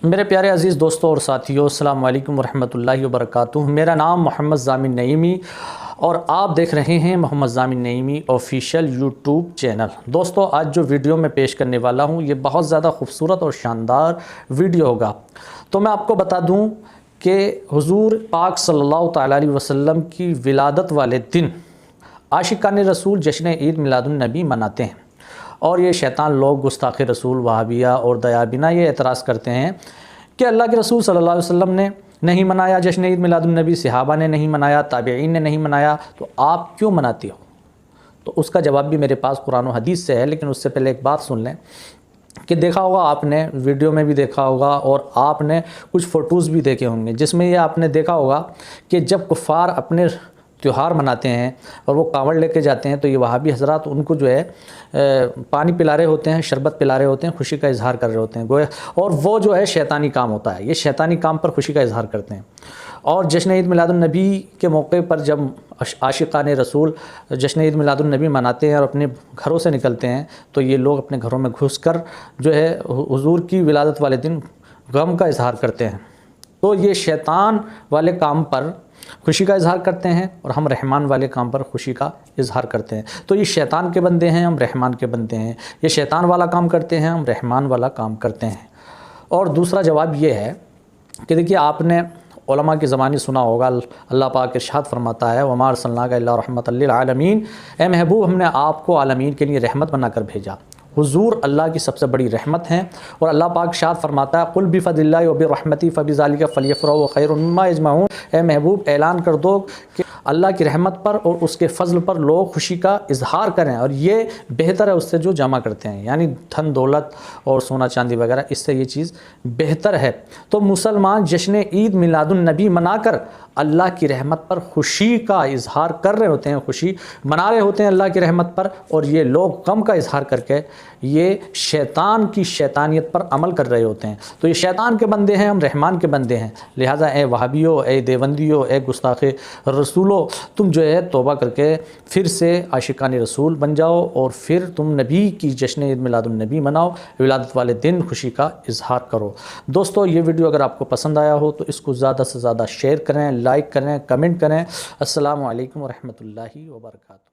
میرے پیارے عزیز دوستوں اور ساتھیوں، السلام علیکم ورحمۃ اللہ وبرکاتہ۔ میرا نام محمد ضامن نعیمی اور آپ دیکھ رہے ہیں محمد ضامن نعیمی آفیشیل یوٹیوب چینل۔ دوستوں، آج جو ویڈیو میں پیش کرنے والا ہوں یہ بہت زیادہ خوبصورت اور شاندار ویڈیو ہوگا۔ تو میں آپ کو بتا دوں کہ حضور پاک صلی اللہ تعالیٰ علیہ وسلم کی ولادت والے دن عاشقان رسول جشن عید میلاد النبی مناتے ہیں، اور یہ شیطان لوگ گستاخ رسول وہابیہ اور دیابینہ یہ اعتراض کرتے ہیں کہ اللہ کے رسول صلی اللہ علیہ وسلم نے نہیں منایا جشن عید میلاد النبی، صحابہ نے نہیں منایا، تابعین نے نہیں منایا، تو آپ کیوں مناتے ہو؟ تو اس کا جواب بھی میرے پاس قرآن و حدیث سے ہے، لیکن اس سے پہلے ایک بات سن لیں کہ دیکھا ہوگا آپ نے ویڈیو میں بھی دیکھا ہوگا اور آپ نے کچھ فوٹوز بھی دیکھے ہوں گے جس میں یہ آپ نے دیکھا ہوگا کہ جب کفار اپنے تہوار مناتے ہیں اور وہ کانوڑ لے کے جاتے ہیں تو یہ وہابی حضرات ان کو جو ہے پانی پلا رہے ہوتے ہیں، شربت پلا رہے ہوتے ہیں، خوشی کا اظہار کر رہے ہوتے ہیں گویا، اور وہ جو ہے شیطانی کام ہوتا ہے، یہ شیطانی کام پر خوشی کا اظہار کرتے ہیں۔ اور جشن عید میلاد النبی کے موقع پر جب عاشقان رسول جشن عید میلاد النبی مناتے ہیں اور اپنے گھروں سے نکلتے ہیں تو یہ لوگ اپنے گھروں میں گھس کر جو ہے حضور کی ولادت والے دن غم کا اظہار کرتے ہیں۔ تو یہ شیطان والے کام پر خوشی کا اظہار کرتے ہیں اور ہم رحمان والے کام پر خوشی کا اظہار کرتے ہیں۔ تو یہ شیطان کے بندے ہیں، ہم رحمان کے بندے ہیں، یہ شیطان والا کام کرتے ہیں، ہم رحمان والا کام کرتے ہیں۔ اور دوسرا جواب یہ ہے کہ دیکھیے، آپ نے علماء کی زبانی سنا ہوگا، اللہ پاک ارشاد فرماتا ہے وَمَا أَرْسَلْنَاكَ إِلَّا رَحْمَةً لِّلْعَالَمِينَ، اے محبوب ہم نے آپ کو عالمین کے لیے رحمت بنا کر بھیجا۔ حضور اللہ کی سب سے بڑی رحمت ہیں، اور اللہ پاک ارشاد فرماتا ہے قُلْ بِفَضْلِ اللَّهِ وَبِرَحْمَتِهِ فَبِذَلِكَ فَلْيَفْرَحُوا خَيْرٌ مِّمَّا يَجْمَعُونَ، اے محبوب اعلان کر دو کہ اللہ کی رحمت پر اور اس کے فضل پر لوگ خوشی کا اظہار کریں، اور یہ بہتر ہے اس سے جو جمع کرتے ہیں، یعنی دھن دولت اور سونا چاندی وغیرہ، اس سے یہ چیز بہتر ہے۔ تو مسلمان جشن عید میلاد النبی منا کر اللہ کی رحمت پر خوشی کا اظہار کر رہے ہوتے ہیں، خوشی منا رہے ہوتے ہیں اللہ کی رحمت پر، اور یہ لوگ غم کا اظہار کر کے یہ شیطان کی شیطانیت پر عمل کر رہے ہوتے ہیں۔ تو یہ شیطان کے بندے ہیں، ہم رحمان کے بندے ہیں، لہٰذا اے وہابیو، اے دیوبندیو، اے گستاخ رسولو، تم جو ہے توبہ کر کے پھر سے عاشقان رسول بن جاؤ، اور پھر تم نبی کی جشن عید میلاد النبی مناؤ، ولادت والے دن خوشی کا اظہار کرو۔ دوستو، یہ ویڈیو اگر آپ کو پسند آیا ہو تو اس کو زیادہ سے زیادہ شیئر کریں، لائک کریں، کمنٹ کریں۔ السلام علیکم ورحمۃ اللہ وبرکاتہ۔